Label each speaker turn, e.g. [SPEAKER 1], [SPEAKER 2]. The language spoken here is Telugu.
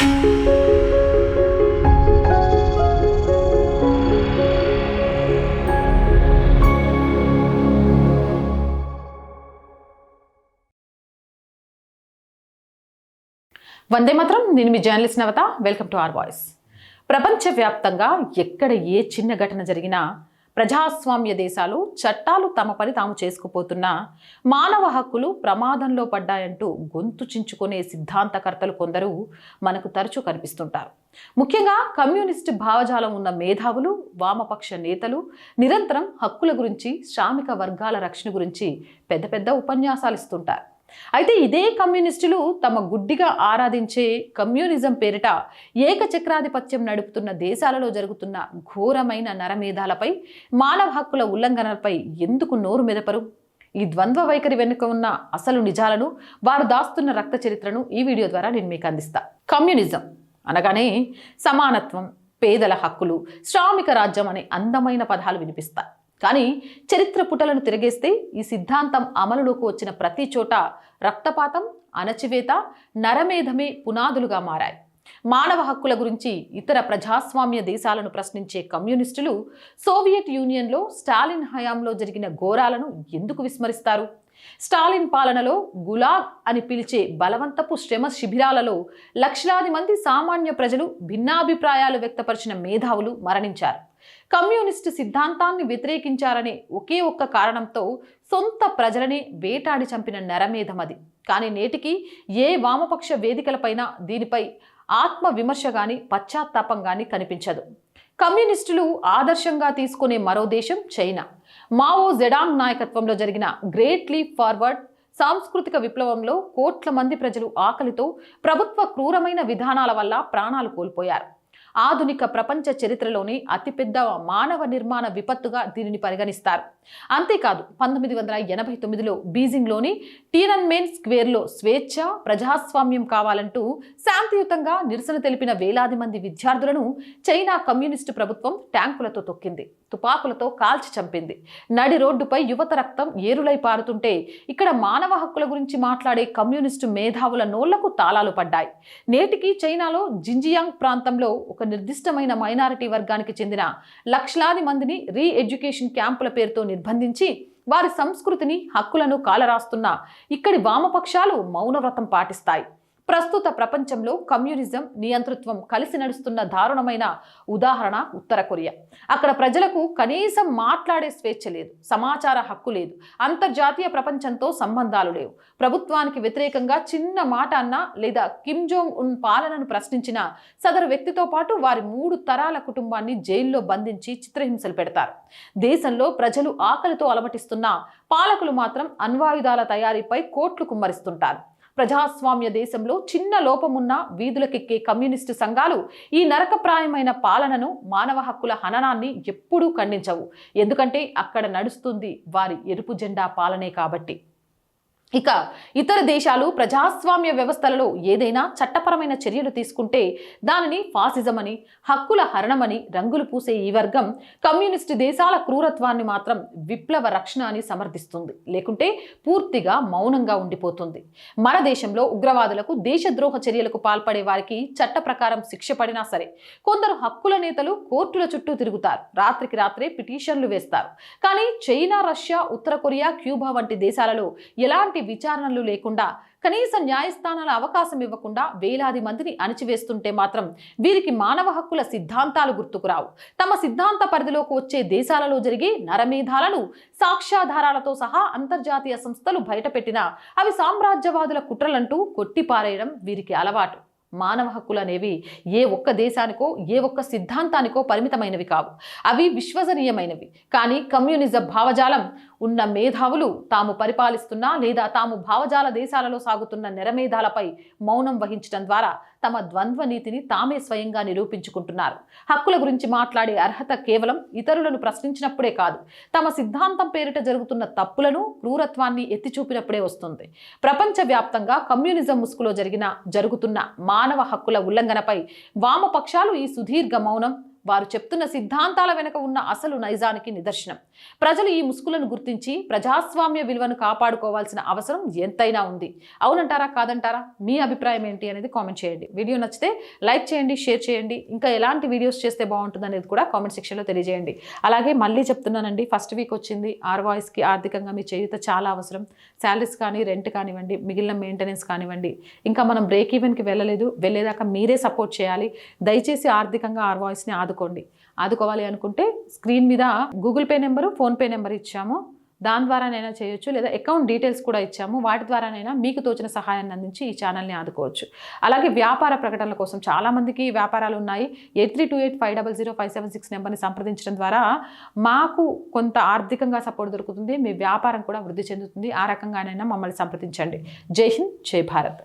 [SPEAKER 1] వందే మాత్రం. నేను మీ journalist Navatha. Welcome to our voice. ప్రపంచవ్యాప్తంగా ఎక్కడ ఏ చిన్న ఘటన జరిగినా ప్రజాస్వామ్య దేశాలు చట్టాలు తమ పని తాము చేసుకుపోతున్నా మానవ హక్కులు ప్రమాదంలో పడ్డాయంటూ గొంతు చించుకునే సిద్ధాంతకర్తలు కొందరు మనకు తరచూ కనిపిస్తుంటారు. ముఖ్యంగా కమ్యూనిస్టు భావజాలం ఉన్న మేధావులు, వామపక్ష నేతలు నిరంతరం హక్కుల గురించి, శ్రామిక వర్గాల రక్షణ గురించి పెద్ద పెద్ద ఉపన్యాసాలు ఇస్తుంటారు. అయితే ఇదే కమ్యూనిస్టులు తమ గుడ్డిగా ఆరాధించే కమ్యూనిజం పేరిట ఏకచక్రాధిపత్యం నడుపుతున్న దేశాలలో జరుగుతున్న ఘోరమైన నరమేధాలపై, మానవ హక్కుల ఉల్లంఘనలపై ఎందుకు నోరు మెదపరు? ఈ ద్వంద్వ వైఖరి వెనుక ఉన్న అసలు నిజాలను, వారు దాస్తున్న రక్త చరిత్రను ఈ వీడియో ద్వారా నేను మీకు అందిస్తా. కమ్యూనిజం అనగానే సమానత్వం, పేదల హక్కులు, శ్రామిక రాజ్యం అనే అందమైన పదాలు వినిపిస్తాయి. కానీ చరిత్ర పుటలను తిరగేస్తే ఈ సిద్ధాంతం అమలులోకి వచ్చిన ప్రతి చోట రక్తపాతం, అణచివేత, నరమేధమే పునాదులుగా మారాయి. మానవ హక్కుల గురించి ఇతర ప్రజాస్వామ్య దేశాలను ప్రశ్నించే కమ్యూనిస్టులు సోవియట్ యూనియన్లో స్టాలిన్ హయాంలో జరిగిన ఘోరాలను ఎందుకు విస్మరిస్తారు? స్టాలిన్ పాలనలో గులాగ్ అని పిలిచే బలవంతపు శ్రమ శిబిరాలలో లక్షలాది మంది సామాన్య ప్రజలు, భిన్నాభిప్రాయాలు వ్యక్తపరిచిన మేధావులు మరణించారు. కమ్యూనిస్టు సిద్ధాంతాన్ని వ్యతిరేకించారనే ఒకే ఒక్క కారణంతో సొంత ప్రజలనే వేటాడి చంపిన నరమేధం అది. కానీ నేటికి ఏ వామపక్ష వేదికలపైన దీనిపై ఆత్మ విమర్శ గాని, పశ్చాత్తాపం గాని కనిపించదు. కమ్యూనిస్టులు ఆదర్శంగా తీసుకునే మరో దేశం చైనా. మావో జెడాంగ్ నాయకత్వంలో జరిగిన గ్రేట్ లీప్ ఫార్వర్డ్ సాంస్కృతిక విప్లవంలో కోట్ల మంది ప్రజలు ఆకలితో, ప్రభుత్వ క్రూరమైన విధానాల వల్ల ప్రాణాలు కోల్పోయారు. ఆధునిక ప్రపంచ చరిత్రలోనే అతిపెద్ద మానవ నిర్మాణ విపత్తుగా దీనిని పరిగణిస్తారు. అంతేకాదు 1989లో బీజింగ్లోని టియనన్మెన్ స్క్వేర్లో స్వేచ్ఛ, ప్రజాస్వామ్యం కావాలంటూ శాంతియుతంగా నిరసన తెలిపిన వేలాది మంది విద్యార్థులను చైనా కమ్యూనిస్టు ప్రభుత్వం ట్యాంకులతో తొక్కింది, తుపాకులతో కాల్చి చంపింది. నడి రోడ్డుపై యువత రక్తం ఏరులై పారుతుంటే ఇక్కడ మానవ హక్కుల గురించి మాట్లాడే కమ్యూనిస్టు మేధావుల నోళ్లకు తాళాలు పడ్డాయి. నేటికి చైనాలో జింజియాంగ్ ప్రాంతంలో ఒక నిర్దిష్టమైన మైనారిటీ వర్గానికి చెందిన లక్షలాది మందిని రీ ఎడ్యుకేషన్ క్యాంపుల పేరుతో నిర్బంధించి వారి సంస్కృతిని, హక్కులను కాలరాస్తున్న ఇక్కడి వామపక్షాలు మౌనవ్రతం పాటిస్తాయి. ప్రస్తుత ప్రపంచంలో కమ్యూనిజం, నియంతృత్వం కలిసి నడుస్తున్న దారుణమైన ఉదాహరణ ఉత్తర కొరియా. అక్కడ ప్రజలకు కనీసం మాట్లాడే స్వేచ్ఛ లేదు, సమాచార హక్కు లేదు, అంతర్జాతీయ ప్రపంచంతో సంబంధాలు లేవు. ప్రభుత్వానికి వ్యతిరేకంగా చిన్న మాట అన్నా లేదా కిమ్ జోంగ్ ఉన్ పాలనను ప్రశ్నించిన సదరు వ్యక్తితో పాటు వారి 3 తరాల కుటుంబాన్ని జైల్లో బంధించి చిత్రహింసలు పెడతారు. దేశంలో ప్రజలు ఆకలితో అలమటిస్తున్న పాలకులు మాత్రం అణ్వాయుధాల తయారీపై కోట్లు కుమ్మరిస్తుంటారు. ప్రజాస్వామ్య దేశంలో చిన్న లోపమున్న వీధులకెక్కే కమ్యూనిస్టు సంఘాలు ఈ నరకప్రాయమైన పాలనను, మానవ హక్కుల హననాన్ని ఎప్పుడూ ఖండించవు. ఎందుకంటే అక్కడ నడుస్తుంది వారి ఎరుపు జెండా పాలనే కాబట్టి. ఇక ఇతర దేశాలు ప్రజాస్వామ్య వ్యవస్థలలో ఏదైనా చట్టపరమైన చర్యలు తీసుకుంటే దానిని ఫాసిజం అని, హక్కుల హరణమని రంగులు పూసే ఈ వర్గం కమ్యూనిస్టు దేశాల క్రూరత్వాన్ని మాత్రం విప్లవ రక్షణ అని సమర్థిస్తుంది, లేకుంటే పూర్తిగా మౌనంగా ఉండిపోతుంది. మన దేశంలో ఉగ్రవాదులకు, దేశద్రోహ చర్యలకు పాల్పడే వారికి చట్ట ప్రకారం శిక్ష పడినా సరే కొందరు హక్కుల నేతలు కోర్టుల చుట్టూ తిరుగుతారు, రాత్రికి రాత్రే పిటిషన్లు వేస్తారు. కానీ చైనా, రష్యా, ఉత్తర కొరియా, క్యూబా వంటి దేశాలలో ఎలాంటి విచారణలు లేకుండా, కనీస న్యాయస్థానాల అవకాశం ఇవ్వకుండా వేలాది మందిని అణిచివేస్తుంటే మాత్రం వీరికి మానవ హక్కుల సిద్ధాంతాలు గుర్తుకురావు. తమ సిద్ధాంత పరిధిలోకి వచ్చే దేశాలలో జరిగే నరమేధాలను సాక్ష్యాధారాలతో సహా అంతర్జాతీయ సంస్థలు బయటపెట్టినా అవి సామ్రాజ్యవాదుల కుట్రలంటూ కొట్టిపారేయడం వీరికి అలవాటు. మానవ హక్కులు అనేవి ఏ ఒక్క దేశానికో, ఏ ఒక్క సిద్ధాంతానికో పరిమితమైనవి కావు, అవి విశ్వసనీయమైనవి. కానీ కమ్యూనిజం భావజాలం ఉన్న మేధావులు తాము పరిపాలిస్తున్న లేదా తాము భావజాల దేశాలలో సాగుతున్న నెరమేధాలపై మౌనం వహించడం ద్వారా తమ ద్వంద్వ నీతిని తామే స్వయంగా నిరూపించుకుంటున్నారు. హక్కుల గురించి మాట్లాడే అర్హత కేవలం ఇతరులను ప్రశ్నించినప్పుడే కాదు, తమ సిద్ధాంతం పేరిట జరుగుతున్న తప్పులను, క్రూరత్వాన్ని ఎత్తి చూపినప్పుడే వస్తుంది. ప్రపంచవ్యాప్తంగా కమ్యూనిజం ముసుగులో జరుగుతున్న మానవ హక్కుల ఉల్లంఘనపై వామపక్షాలు ఈ సుదీర్ఘ మౌనం, వారు చెప్తున్న సిద్ధాంతాల వెనుక ఉన్న అసలు నైజానికి నిదర్శనం. ప్రజలు ఈ ముసుగులను గుర్తించి ప్రజాస్వామ్య విలువను కాపాడుకోవాల్సిన అవసరం ఎంతైనా ఉంది. అవునంటారా కాదంటారా? మీ అభిప్రాయం ఏంటి అనేది కామెంట్ చేయండి. వీడియో నచ్చితే లైక్ చేయండి, షేర్ చేయండి. ఇంకా ఎలాంటి వీడియోస్ చేస్తే బాగుంటుంది అనేది కూడా కామెంట్ సెక్షన్లో తెలియజేయండి. అలాగే మళ్ళీ చెప్తున్నానండి, ఫస్ట్ వీక్ వచ్చింది. ఆర్ వాయిస్కి ఆర్థికంగా మీ చేయూత చాలా అవసరం. శాలరీస్ కానీ, రెంట్ కానివ్వండి, మిగిలిన మెయింటెనెన్స్ కానివ్వండి, ఇంకా మనం బ్రేక్ ఈవెన్కి వెళ్ళేదాకా మీరే సపోర్ట్ చేయాలి. దయచేసి ఆర్థికంగా ఆర్ వాయిస్ని ఆదుకోవాలి అనుకుంటే స్క్రీన్ మీద Google pay number, PhonePe number ఇచ్చాము. దాని ద్వారానైనా చేయొచ్చు, లేదా అకౌంట్ డీటెయిల్స్ కూడా ఇచ్చాము. వాటి ద్వారానైనా మీకు తోచిన సహాయాన్ని అందించి ఈ ఛానల్ని ఆదుకోవచ్చు. అలాగే వ్యాపార ప్రకటనల కోసం చాలామందికి వ్యాపారాలు ఉన్నాయి. 8328500576 నెంబర్ని సంప్రదించడం ద్వారా మాకు కొంత ఆర్థికంగా సపోర్ట్ దొరుకుతుంది. మీ వ్యాపారం కూడా వృద్ధి చెందుతుంది. ఆ రకంగానైనా మమ్మల్ని సంప్రదించండి. జై హింద్, జై భారత్.